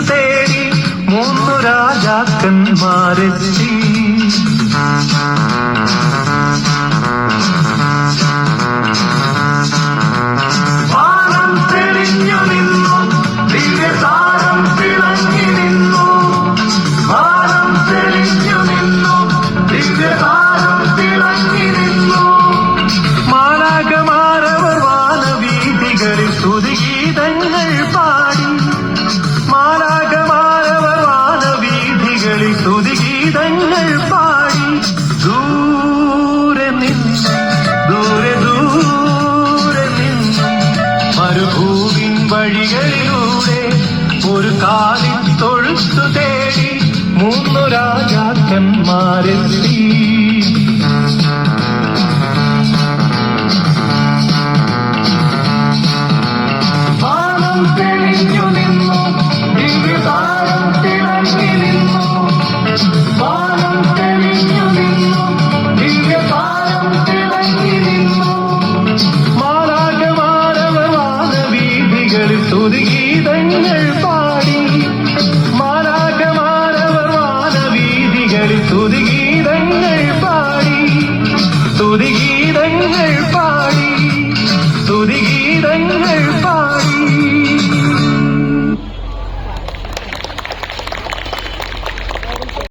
തേടി മൂന്നു രാജാക്കന്മാരെത്തി. വാനം തെളിഞ്ഞു നിന്നു, ദിവ്യതാരം തിളങ്ങി നിന്നു. വാനം തെളിഞ്ഞു നിന്നു, ദിവ്യതാരം തിളങ്ങി നിന്നു. മാലാഖമാരവർ വാനവീഥികളിൽ സ്തുതിഗീതങ്ങൾ പാടി. മാലാഖമാരവർ വാനവീഥികളിൽ സ്തുതിഗീതങ്ങൾ പാടി. ദൂരെ നിന്ന്, ദൂരെ ദൂരെ നിന്ന് മരുഭൂവിൻ വഴികളിലൂടെ ഒരു കാലിത്തൊഴുത്തു തേടി മൂന്നു രാജാക്കന്മാരെത്തി. വാനം തെളിഞ്ഞു നിന്നു, ദിവ്യതാരം തിളങ്ങി നിന്നു. വാനം തെളിഞ്ഞു നിന്നു, ദിവ്യതാരം തിളങ്ങി നിന്നു. മാലാഖമാരവർ വാനവീഥികളിൽ സ്തുതിഗീതങ്ങൾ പാടി. മാലാഖമാരവർ വാനവീഥികളിൽ സ്തുതിഗീതങ്ങൾ പാടി. സ്തുതിഗീതങ്ങൾ